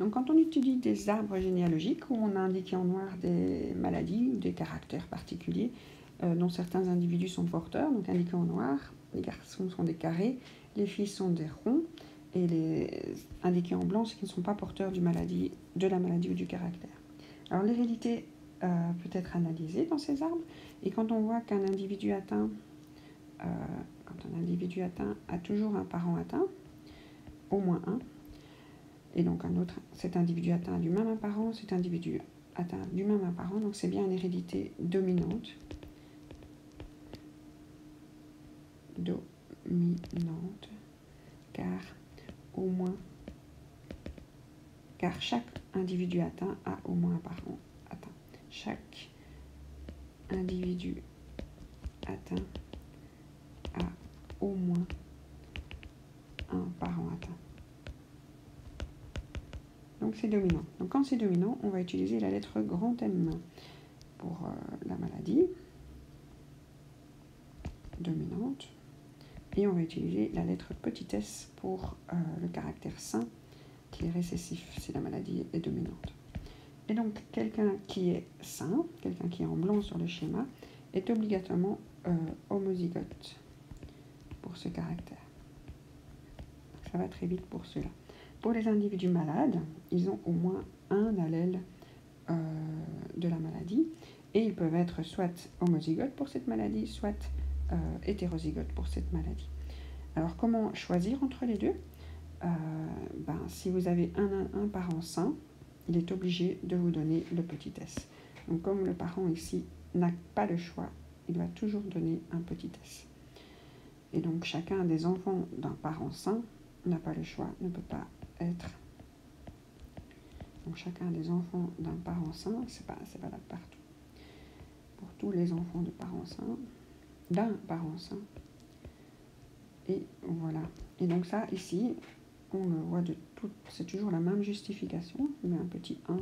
Donc quand on étudie des arbres généalogiques où on a indiqué en noir des maladies ou des caractères particuliers dont certains individus sont porteurs, donc indiqués en noir, les garçons sont des carrés, les filles sont des ronds, et les indiqués en blanc, ceux qui ne sont pas porteurs de la maladie ou du caractère. Alors l'hérédité peut être analysée dans ces arbres, et quand on voit qu'un individu atteint, a toujours un parent atteint, au moins un, et donc cet individu atteint du même un parent, cet individu atteint du même un parent, donc c'est bien une hérédité dominante. Car chaque individu atteint a au moins un parent atteint. Chaque individu atteint a au moins un parent atteint. Donc c'est dominant. Donc quand c'est dominant, on va utiliser la lettre grand M pour la maladie dominante. Et on va utiliser la lettre petit s pour le caractère sain qui est récessif si la maladie est dominante. Et donc quelqu'un qui est sain, quelqu'un qui est en blanc sur le schéma, est obligatoirement homozygote pour ce caractère. Ça va très vite pour cela. Pour les individus malades, ils ont au moins un allèle de la maladie et ils peuvent être soit homozygotes pour cette maladie, soit hétérozygotes pour cette maladie. Alors comment choisir entre les deux? Si vous avez un parent sain, il est obligé de vous donner le petit s. Donc comme le parent ici n'a pas le choix, il va toujours donner un petit s. Et donc chacun des enfants d'un parent sain n'a pas le choix, ne peut pas être. Donc chacun des enfants d'un parent sain, c'est valable partout. Pour tous les enfants de parents sains, d'un parent sain. Et voilà. Et donc ça, ici, on le voit c'est toujours la même justification. On met un petit 1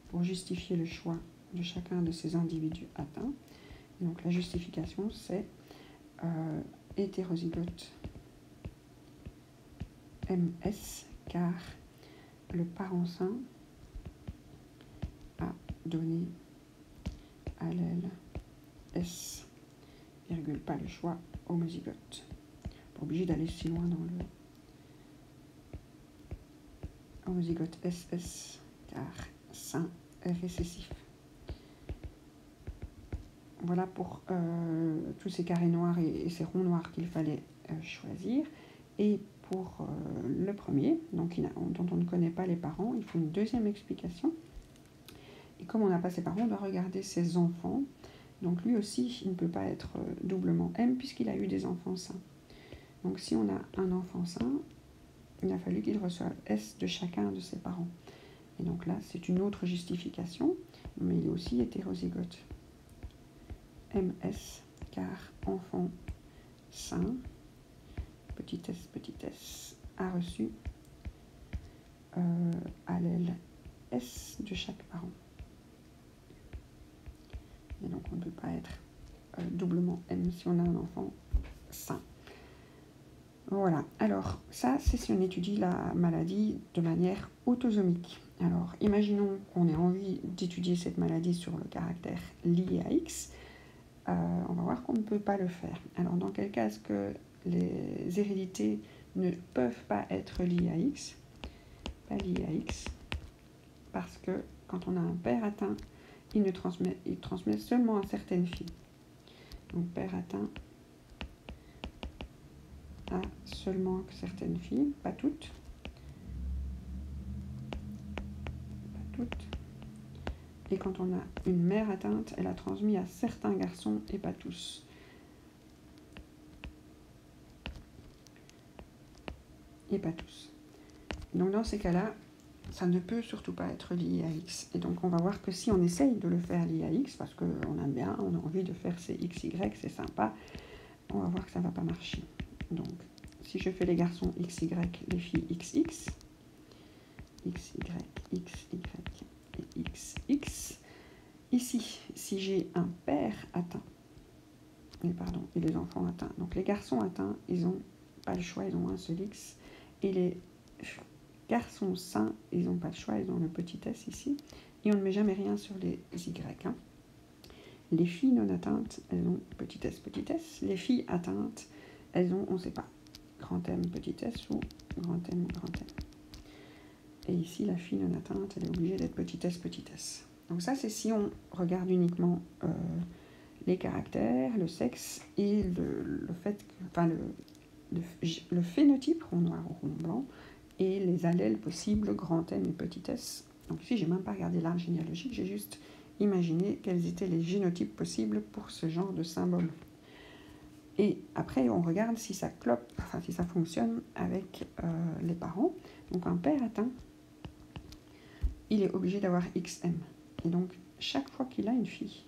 pour justifier le choix de chacun de ces individus atteints. Et donc la justification, c'est hétérozygote MS, car le parent sain a donné allèle S, virgule, pas le choix, homozygote. Pas obligé d'aller si loin dans le homozygote SS, car sain est récessif. Voilà pour tous ces carrés noirs et ces ronds noirs qu'il fallait choisir. Et pour le premier, donc dont on ne connaît pas les parents, il faut une deuxième explication. Et comme on n'a pas ses parents, on doit regarder ses enfants. Donc lui aussi, il ne peut pas être doublement M puisqu'il a eu des enfants sains. Donc si on a un enfant sain, il a fallu qu'il reçoive S de chacun de ses parents. Et donc là, c'est une autre justification, mais il est aussi hétérozygote. MS, car enfant sain, petit s, a reçu allèle S de chaque parent. Et donc on ne peut pas être doublement M si on a un enfant sain. Voilà, alors ça c'est si on étudie la maladie de manière autosomique. Alors imaginons qu'on ait envie d'étudier cette maladie sur le caractère lié à X. On va voir qu'on ne peut pas le faire. Alors dans quel cas est-ce que les hérédités ne peuvent pas être liées à X? Pas liées à X, parce que quand on a un père atteint, il transmet seulement à certaines filles. Donc père atteint à seulement certaines filles, pas toutes. Pas toutes. Et quand on a une mère atteinte, elle a transmis à certains garçons et pas tous. Et pas tous. Donc dans ces cas-là, ça ne peut surtout pas être lié à X. Et donc on va voir que si on essaye de le faire lié à X, parce qu'on aime bien, on a envie de faire ces XY, c'est sympa, on va voir que ça ne va pas marcher. Donc si je fais les garçons XY, les filles XX, XY, XY et XX, ici, si j'ai un père atteint, et les enfants atteints, donc les garçons atteints, ils n'ont pas le choix, ils ont un seul X, et les garçons sains, ils n'ont pas le choix, ils ont le petit s ici. Et on ne met jamais rien sur les y. Hein. Les filles non atteintes, elles ont petit s, petit s. Les filles atteintes, elles ont, on ne sait pas, grand M, petit s ou grand M, grand M. Et ici, la fille non atteinte, elle est obligée d'être petit s, petit s. Donc ça, c'est si on regarde uniquement les caractères, le sexe et le fait que, enfin, le phénotype rond noir ou rond blanc et les allèles possibles grand M et petit s. Donc ici, j'ai même pas regardé l'arbre généalogique, j'ai juste imaginé quels étaient les génotypes possibles pour ce genre de symbole. Et après, on regarde si ça clope, enfin si ça fonctionne avec les parents. Donc un père atteint, il est obligé d'avoir XM. Et donc, chaque fois qu'il a une fille,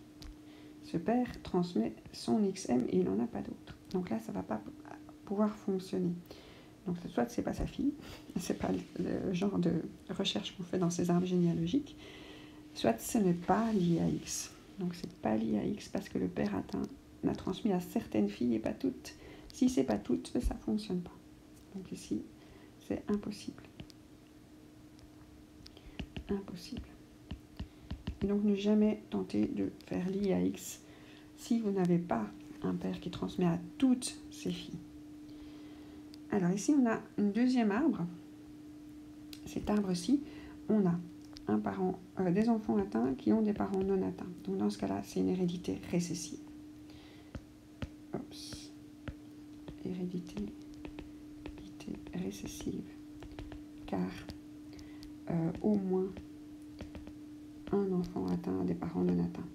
ce père transmet son XM et il n'en a pas d'autre. Donc là, ça ne va pas pouvoir fonctionner. Donc soit c'est pas sa fille, c'est pas le genre de recherche qu'on fait dans ces arbres généalogiques, soit ce n'est pas lié à X. Donc c'est pas lié à X parce que le père atteint n'a transmis à certaines filles et pas toutes. Si c'est pas toutes, ça ne fonctionne pas. Donc ici, c'est impossible. Impossible. Et donc ne jamais tenter de faire lié à X si vous n'avez pas un père qui transmet à toutes ses filles. Alors ici, on a un deuxième arbre. Cet arbre-ci, on a un parent, des enfants atteints qui ont des parents non atteints. Donc dans ce cas-là, c'est une hérédité récessive. Oups. Hérédité récessive. Car au moins un enfant atteint a des parents non atteints.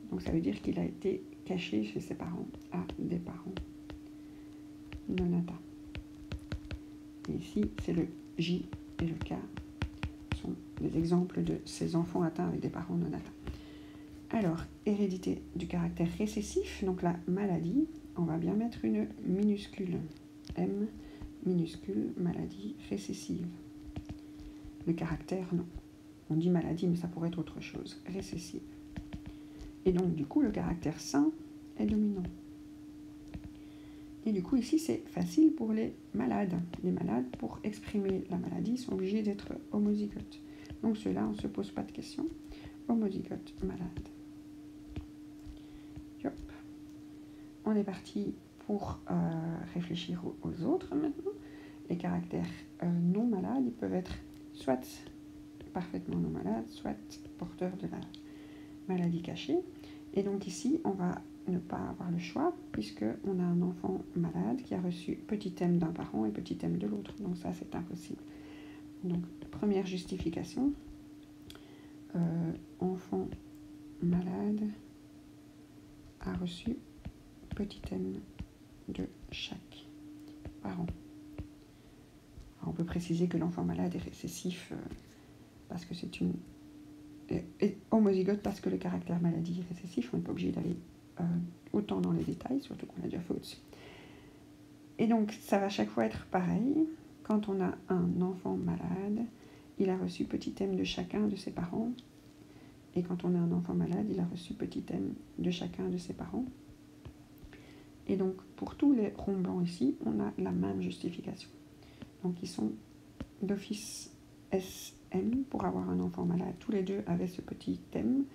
Donc ça veut dire qu'il a été caché chez ses parents à des parents non atteints. Et ici, c'est le J et le K sont des exemples de ces enfants atteints avec des parents non atteints. Alors, hérédité du caractère récessif, donc la maladie, on va bien mettre une minuscule. M, minuscule, maladie récessive. Le caractère, non. On dit maladie, mais ça pourrait être autre chose. Récessive. Et donc, du coup, le caractère sain est dominant. Et du coup, ici, c'est facile pour les malades. Les malades, pour exprimer la maladie, sont obligés d'être homozygotes. Donc, ceux-là, on ne se pose pas de questions. Homozygote malade. Hop. On est parti pour réfléchir aux autres maintenant. Les caractères non malades, ils peuvent être soit parfaitement non malades, soit porteurs de la maladie cachée. Et donc ici, on va ne pas avoir le choix, puisqu'on a un enfant malade qui a reçu petit m d'un parent et petit m de l'autre. Donc ça, c'est impossible. Donc, première justification, enfant malade a reçu petit m de chaque parent. Alors, on peut préciser que l'enfant malade est récessif parce que c'est une... est homozygote parce que le caractère maladie est récessif. On n'est pas obligé d'aller autant dans les détails, surtout qu'on a déjà fait au-dessus. Et donc, ça va chaque fois être pareil. Quand on a un enfant malade, il a reçu petit m de chacun de ses parents. Et quand on a un enfant malade, il a reçu petit m de chacun de ses parents. Et donc, pour tous les ronds blancs ici, on a la même justification. Donc, ils sont d'office SM pour avoir un enfant malade. Tous les deux avaient ce petit m.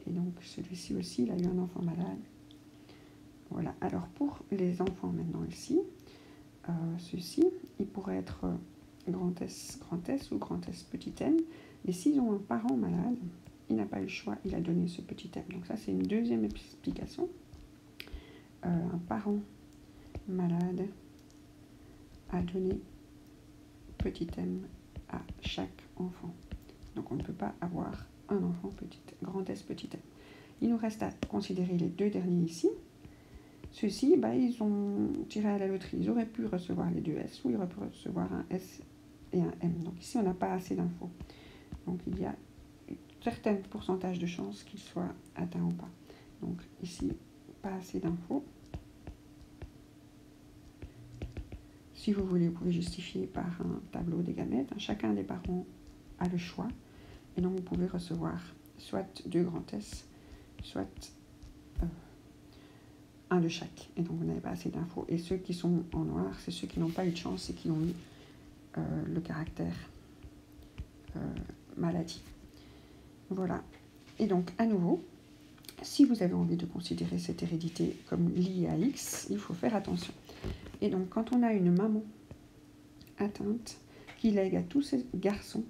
Et donc, celui-ci aussi, il a eu un enfant malade. Voilà. Alors, pour les enfants maintenant ici, ceux-ci, ils pourraient être grand S ou grand S petit m. Et s'ils ont un parent malade, il n'a pas eu le choix, il a donné ce petit m. Donc ça, c'est une deuxième explication. Un parent malade a donné petit m à chaque enfant. Donc on ne peut pas avoir un enfant grand S petit m. Il nous reste à considérer les deux derniers ici. Ceux-ci, ils ont tiré à la loterie. Ils auraient pu recevoir les deux S ou ils auraient pu recevoir un S et un M. Donc ici, on n'a pas assez d'infos. Donc il y a un certain pourcentage de chances qu'ils soient atteints ou pas. Donc ici, pas assez d'infos. Si vous voulez, vous pouvez justifier par un tableau des gamètes. Chacun des parents a le choix. Et donc vous pouvez recevoir soit deux grands S, soit un de chaque. Et donc vous n'avez pas assez d'infos. Et ceux qui sont en noir, c'est ceux qui n'ont pas eu de chance et qui ont eu le caractère maladie. Voilà. Et donc, à nouveau, si vous avez envie de considérer cette hérédité comme liée à X, il faut faire attention. Et donc, quand on a une maman atteinte qui lègue à tous ses garçons,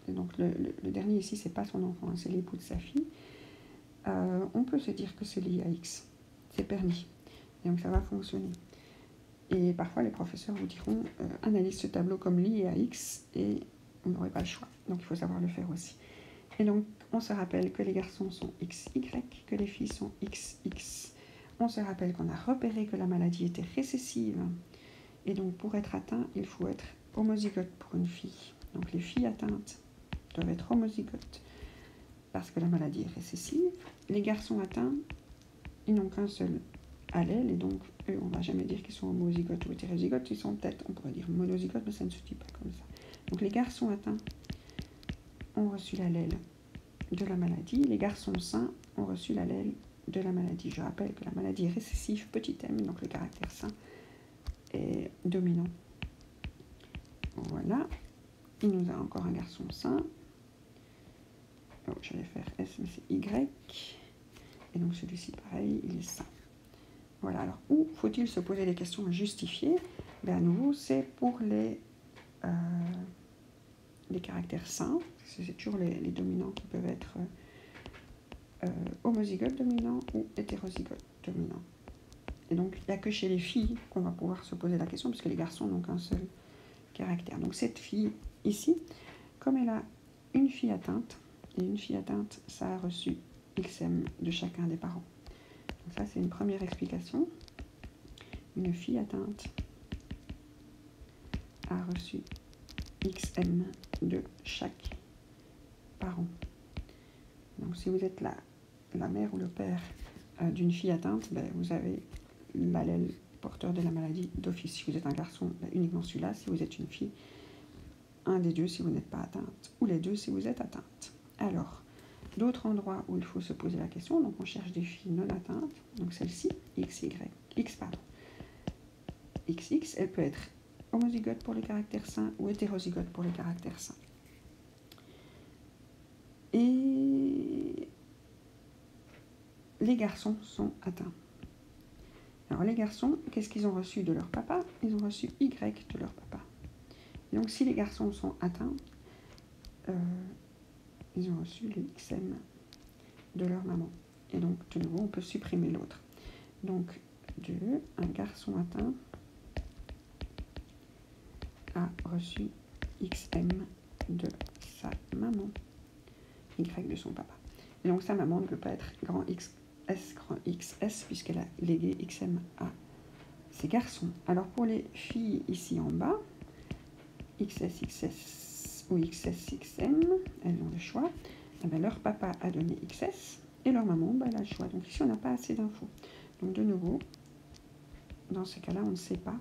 et donc le dernier ici, c'est pas son enfant, c'est l'époux de sa fille, on peut se dire que c'est lié à X. C'est permis. Et donc, ça va fonctionner. Et parfois, les professeurs vous diront analyse ce tableau comme lié à X et on n'aurait pas le choix. Donc, il faut savoir le faire aussi. Et donc, on se rappelle que les garçons sont XY, que les filles sont XX. On se rappelle qu'on a repéré que la maladie était récessive. Et donc, pour être atteint, il faut être homozygote pour une fille. Donc, les filles atteintes doivent être homozygotes parce que la maladie est récessive. Les garçons atteints, ils n'ont qu'un seul allèle, et donc, eux, on ne va jamais dire qu'ils sont homozygotes ou hétérozygotes. Ils sont peut-être, on pourrait dire monozygotes, mais ça ne se dit pas comme ça. Donc, les garçons atteints ont reçu l'allèle de la maladie. Les garçons sains ont reçu l'allèle de la maladie. Je rappelle que la maladie est récessive, petit m, donc le caractère sain est dominant. Voilà. Il nous a encore un garçon sain. Oh, j'allais faire S, mais c'est Y. Et donc celui-ci, pareil, il est sain. Voilà. Alors, où faut-il se poser des questions à justifier? Ben, à nouveau, c'est pour les caractères sains. C'est toujours les dominants qui peuvent être homozygote dominant ou hétérozygote dominant. Et donc, il n'y a que chez les filles qu'on va pouvoir se poser la question, parce que les garçons n'ont qu'un seul caractère. Donc, cette fille ici, comme elle a une fille atteinte, et une fille atteinte, ça a reçu XM de chacun des parents. Donc ça, c'est une première explication. Une fille atteinte a reçu XM de chaque parent. Donc, si vous êtes la mère ou le père d'une fille atteinte, ben, vous avez l'allèle porteur de la maladie d'office. Si vous êtes un garçon, ben, uniquement celui-là. Si vous êtes une fille, un des deux si vous n'êtes pas atteinte, ou les deux si vous êtes atteinte. Alors, d'autres endroits où il faut se poser la question, donc on cherche des filles non atteintes, donc celle-ci, XX, elle peut être homozygote pour les caractères sains ou hétérozygote pour les caractères sains. Et les garçons sont atteints. Alors les garçons, qu'est-ce qu'ils ont reçu de leur papa? Ils ont reçu Y de leur papa. Et donc si les garçons sont atteints, ils ont reçu le XM de leur maman. Et donc de nouveau, on peut supprimer l'autre. Donc un garçon atteint a reçu XM de sa maman, Y de son papa. Et donc sa maman ne peut pas être grand XS, puisqu'elle a légué XM à ses garçons. Alors pour les filles ici en bas, XS ou XSXM, elles ont le choix. Et bien, leur papa a donné XS et leur maman, ben, elle a le choix. Donc ici, on n'a pas assez d'infos. Donc de nouveau, dans ce cas-là, on ne sait pas,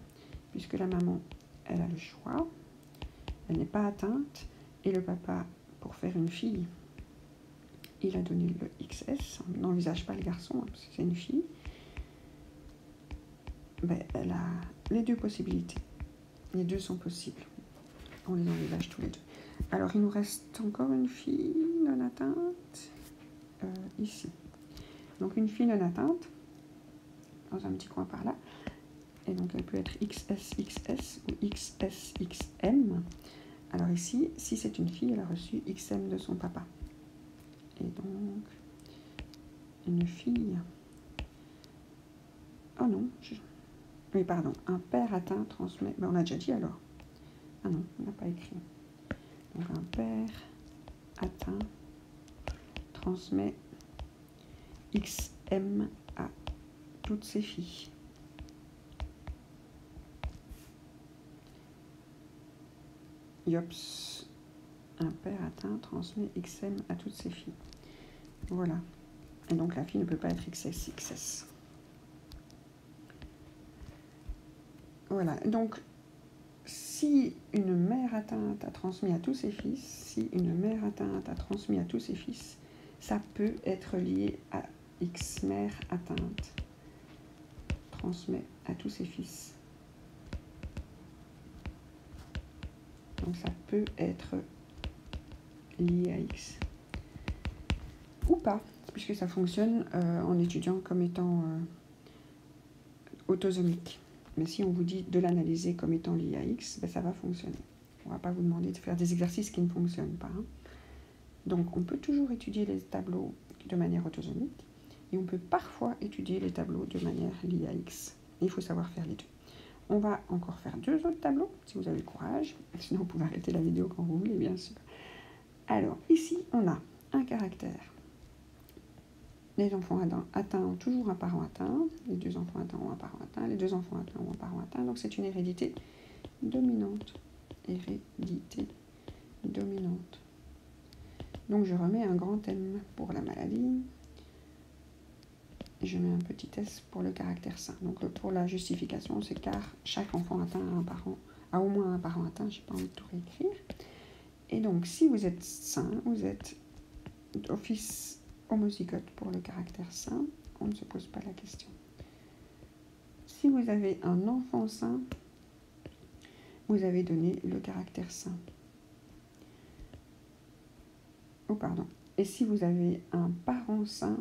puisque la maman, elle a le choix, elle n'est pas atteinte, et le papa, pour faire une fille, il a donné le XS. On n'envisage pas le garçon, hein, parce que c'est une fille. Ben, elle a les deux possibilités. Les deux sont possibles. On les envisage tous les deux. Alors, il nous reste encore une fille non atteinte, ici. Donc, une fille non atteinte, dans un petit coin par là. Et donc, elle peut être XSXS ou XSXM. Alors ici, si c'est une fille, elle a reçu XM de son papa. Et donc, une fille... Oh non, oui, pardon. Un père atteint transmet... Ben, on a déjà dit alors. Ah non, on n'a pas écrit. Donc, un père atteint transmet XM à toutes ses filles. Yops. Un père atteint transmet XM à toutes ses filles. Voilà. Et donc, la fille ne peut pas être XSXS. Voilà. Donc, si une mère atteinte a transmis à tous ses fils, ça peut être lié à X mère atteinte transmet à tous ses fils Donc ça peut être lié à X. Ou pas, puisque ça fonctionne en étudiant comme étant autosomique. Mais si on vous dit de l'analyser comme étant lié à X, ben ça va fonctionner. On ne va pas vous demander de faire des exercices qui ne fonctionnent pas. Hein. Donc on peut toujours étudier les tableaux de manière autosomique et on peut parfois étudier les tableaux de manière liée à X. Il faut savoir faire les deux. On va encore faire 2 autres tableaux, si vous avez le courage. Sinon, vous pouvez arrêter la vidéo quand vous voulez, bien sûr. Alors, ici, on a un caractère. Les enfants atteints ont toujours un parent atteint. Les 2 enfants atteints ont un parent atteint. Les 2 enfants atteints ont un parent atteint. Donc, c'est une hérédité dominante. Hérédité dominante. Donc, je remets un grand M pour la maladie. Et je mets un petit S pour le caractère sain. Donc pour la justification, c'est car chaque enfant atteint a au moins un parent atteint. Je n'ai pas envie de tout réécrire. Et donc si vous êtes sain, vous êtes d'office homozygote pour le caractère sain. On ne se pose pas la question. Si vous avez un enfant sain, vous avez donné le caractère sain. Oh pardon. Et si vous avez un parent sain,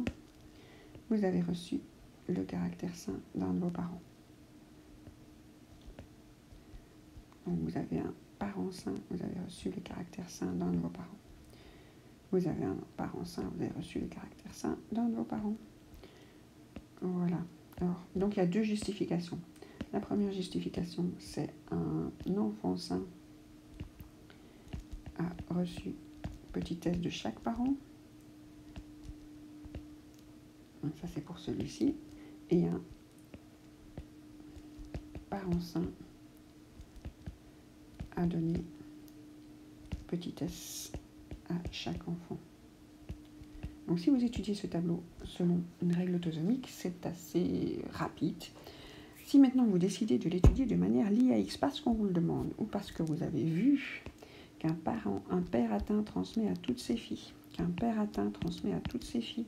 vous avez reçu le caractère sain d'un de vos parents. Donc vous avez un parent sain, vous avez reçu le caractère sain d'un de vos parents. Vous avez un parent sain, vous avez reçu le caractère sain d'un de vos parents. Voilà. Alors, donc il y a 2 justifications. La première justification, c'est un enfant sain a reçu petit s de chaque parent. Donc ça c'est pour celui-ci. Et un parent sain a donné petit s à chaque enfant. Donc si vous étudiez ce tableau selon une règle autosomique, c'est assez rapide. Si maintenant vous décidez de l'étudier de manière liée à X parce qu'on vous le demande ou parce que vous avez vu qu'un père atteint transmet à toutes ses filles, qu'un père atteint transmet à toutes ses filles,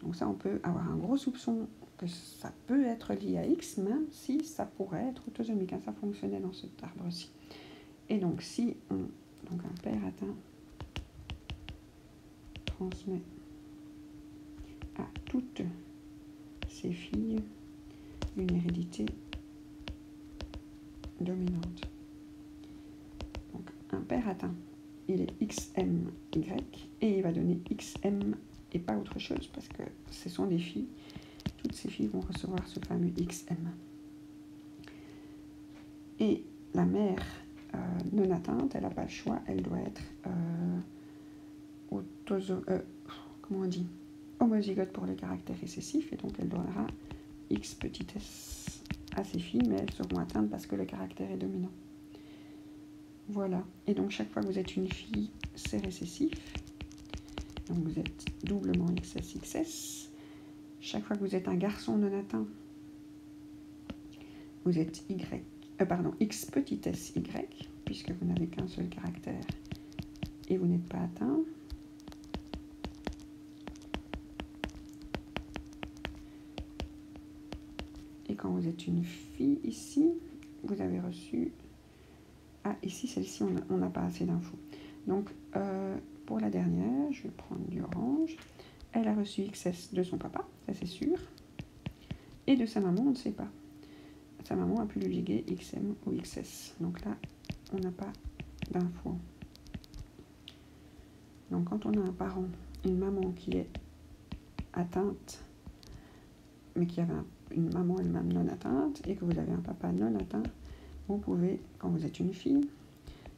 donc ça on peut avoir un gros soupçon que ça peut être lié à X, même si ça pourrait être autosomique, hein, ça fonctionnait dans cet arbre-ci. Et donc si donc un père atteint transmet à toutes ses filles une hérédité dominante. Donc un père atteint, il est XMY et il va donner XM et pas autre chose parce que ce sont des filles. Toutes ces filles vont recevoir ce fameux XM. Et la mère non atteinte, elle n'a pas le choix, elle doit être comment on dit, homozygote pour le caractère récessif, et donc elle donnera X petit s à ses filles, mais elles seront atteintes parce que le caractère est dominant. Voilà, et donc chaque fois que vous êtes une fille, c'est récessif. Donc vous êtes doublement XS, XS. Chaque fois que vous êtes un garçon non atteint, vous êtes X petit s Y, puisque vous n'avez qu'un seul caractère et vous n'êtes pas atteint. Et quand vous êtes une fille ici, vous avez reçu... Ah, ici, celle-ci, on n'a pas assez d'infos. Donc, pour la dernière, je vais prendre du orange. Elle a reçu XS de son papa, ça c'est sûr. Et de sa maman, on ne sait pas. Sa maman a pu lui léguer XM ou XS. Donc là, on n'a pas d'infos. Donc quand on a un parent, une maman qui est atteinte, mais qui avait une maman elle-même non atteinte, et que vous avez un papa non atteint, vous pouvez, quand vous êtes une fille,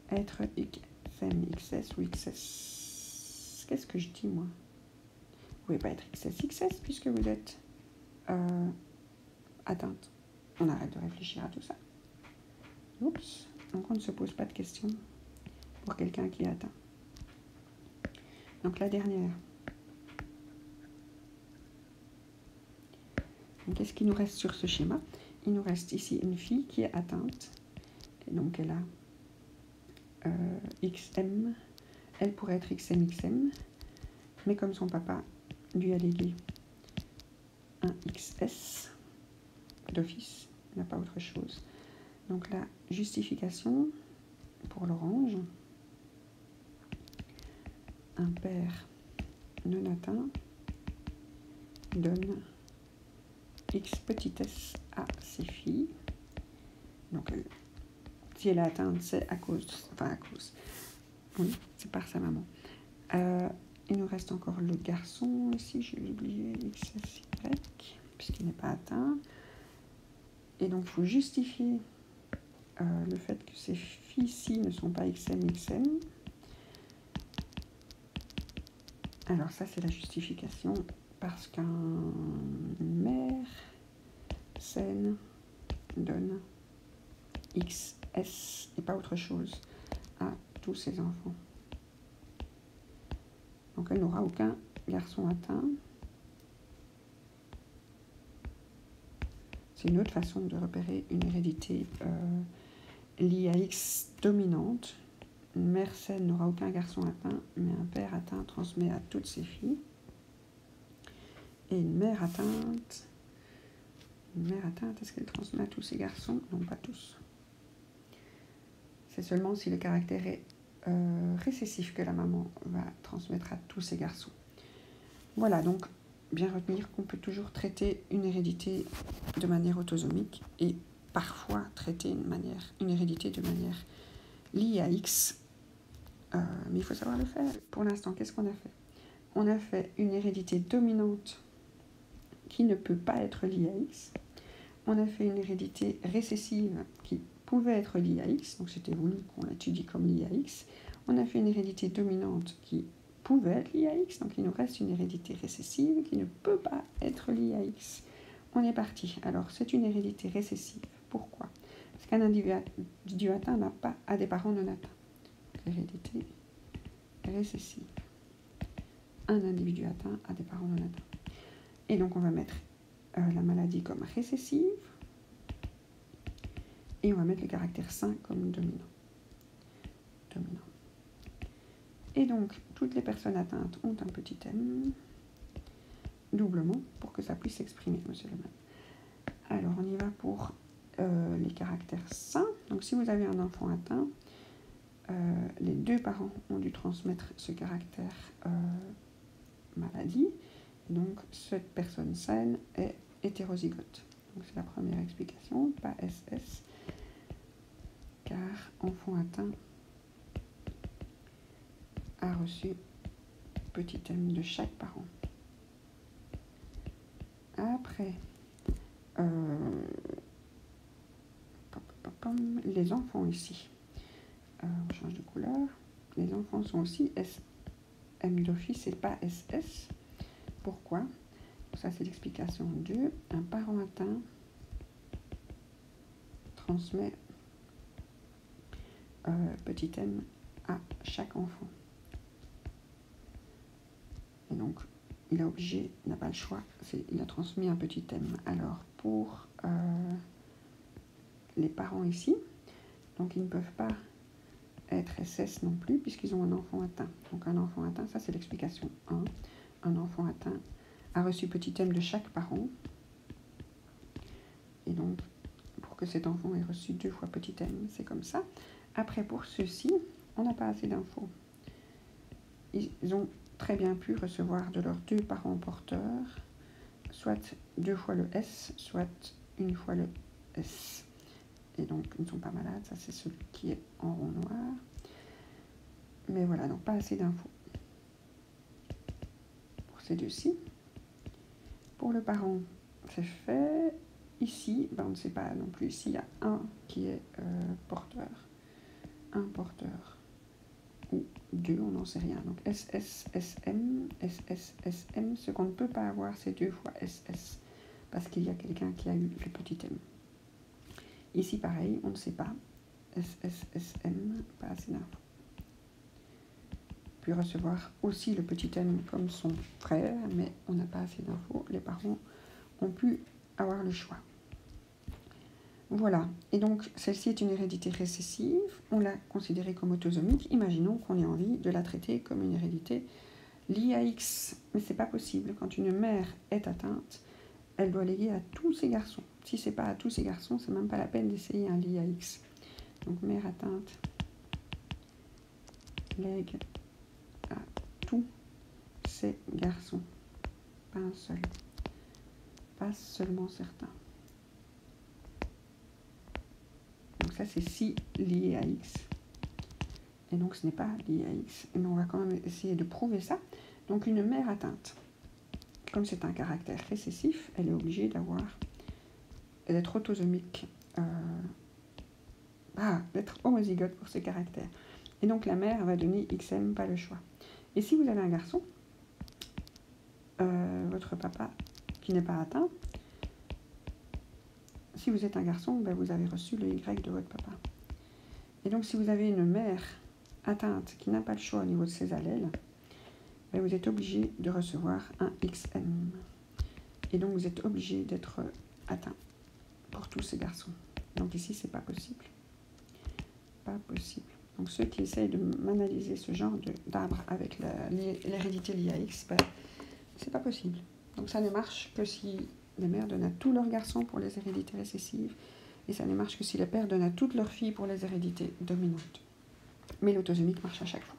être XM, XS ou XS. Qu'est-ce que je dis, moi? Vous pouvez pas être XS, XS, puisque vous êtes atteinte. On arrête de réfléchir à tout ça. Oups. Donc on ne se pose pas de questions pour quelqu'un qui est atteint. Donc la dernière. Qu'est-ce qui nous reste sur ce schéma? Il nous reste ici une fille qui est atteinte. Et donc elle a XM. Elle pourrait être XM. Mais comme son papa lui a légué un XS d'office, il n'a pas autre chose. Donc la justification pour l'orange, un père non atteint donne X petit s à ses filles. Donc, si elle est atteinte, c'est à cause, oui, c'est par sa maman. Il nous reste encore le garçon ici, j'ai oublié XSY, puisqu'il n'est pas atteint. Et donc, il faut justifier le fait que ces filles-ci ne sont pas XM. Alors ça, c'est la justification, parce qu'un mère saine donne XS et pas autre chose à tous ses enfants. Donc elle n'aura aucun garçon atteint. C'est une autre façon de repérer une hérédité l'IAX dominante. Une mère saine n'aura aucun garçon atteint, mais un père atteint transmet à toutes ses filles. Et une mère atteinte, est-ce qu'elle transmet à tous ses garçons? Non, pas tous. C'est seulement si le caractère est récessif que la maman va transmettre à tous ses garçons. Voilà, donc bien retenir qu'on peut toujours traiter une hérédité de manière autosomique et parfois traiter une hérédité de manière liée à X, mais il faut savoir le faire. Pour l'instant, qu'est-ce qu'on a fait? On a fait une hérédité dominante qui ne peut pas être liée à X. On a fait une hérédité récessive qui pouvait être liée à X, donc c'était voulu qu'on l'étudie comme liée à X. On a fait une hérédité dominante qui pouvait être liée à X, donc il nous reste une hérédité récessive qui ne peut pas être liée à X. On est parti. Alors, c'est une hérédité récessive. Pourquoi? Parce qu'un individu atteint n'a pas à des parents non atteints. Hérédité récessive. Un individu atteint a des parents non atteints. Et donc, on va mettre la maladie comme récessive. Et on va mettre le caractère sain comme dominant. Et donc, toutes les personnes atteintes ont un petit m, doublement, pour que ça puisse s'exprimer, monsieur le maire. Alors, on y va pour les caractères sains. Donc, si vous avez un enfant atteint, les deux parents ont dû transmettre ce caractère maladie. Donc, cette personne saine est hétérozygote. Donc, c'est la première explication, pas SS, car enfant atteint a reçu petit m de chaque parent. Après, les enfants ici, on change de couleur, les enfants sont aussi SM d'office et pas SS. Pourquoi? Ça, c'est l'explication 2. Un parent atteint transmet petit m à chaque enfant. Et donc, il n'a pas le choix, il a transmis un petit m. Alors, pour les parents ici, donc ils ne peuvent pas être SS non plus, puisqu'ils ont un enfant atteint. Donc, un enfant atteint, ça c'est l'explication 1. Un enfant atteint a reçu petit m de chaque parent. Et donc, pour que cet enfant ait reçu 2 fois petit m, c'est comme ça. Après, pour ceux-ci, on n'a pas assez d'infos. Ils ont très bien pu recevoir de leurs 2 parents porteurs, soit 2 fois le S, soit 1 fois le S. Et donc, ils ne sont pas malades, ça c'est celui qui est en rond noir. Mais voilà, donc pas assez d'infos pour ces deux-ci. Pour le parent, c'est fait. Ici, on ne sait pas non plus. Ici, il y a un qui est porteur. Un porteur. Ou 2, on n'en sait rien. Donc SSSM, SSSM, ce qu'on ne peut pas avoir, c'est 2 fois SS. Parce qu'il y a quelqu'un qui a eu le petit m. Ici, pareil, on ne sait pas. SSSM, pas assez d'infos. Puis recevoir aussi le petit m comme son frère, mais on n'a pas assez d'infos. Les parents ont pu avoir le choix. Voilà, et donc celle-ci est une hérédité récessive, on l'a considérée comme autosomique. Imaginons qu'on ait envie de la traiter comme une hérédité liée à X, mais c'est pas possible. Quand une mère est atteinte, elle doit léguer à tous ses garçons. Si c'est pas à tous ses garçons, c'est même pas la peine d'essayer un lié à X. Donc mère atteinte lègue à tous ces garçons. Pas un seul. Pas seulement certains. Donc ça, c'est si lié à X. Et donc, ce n'est pas lié à X. Mais on va quand même essayer de prouver ça. Donc, une mère atteinte, comme c'est un caractère récessif, elle est obligée d'être autosomique, d'être homozygote pour ce caractère. Et donc, la mère va donner XM, pas le choix. Et si vous avez un garçon, votre papa qui n'est pas atteint, si vous êtes un garçon, ben vous avez reçu le Y de votre papa. Et donc, si vous avez une mère atteinte qui n'a pas le choix au niveau de ses allèles, ben vous êtes obligé de recevoir un XM. Et donc, vous êtes obligé d'être atteint pour tous ces garçons. Donc ici, c'est pas possible. Pas possible. Donc, ceux qui essayent de m'analyser ce genre d'arbre avec l'hérédité liée à X, ben, c'est pas possible. Donc, ça ne marche que si les mères donnent à tous leurs garçons pour les hérédités récessives, et ça ne marche que si les pères donnent à toutes leurs filles pour les hérédités dominantes. Mais l'autosomique marche à chaque fois.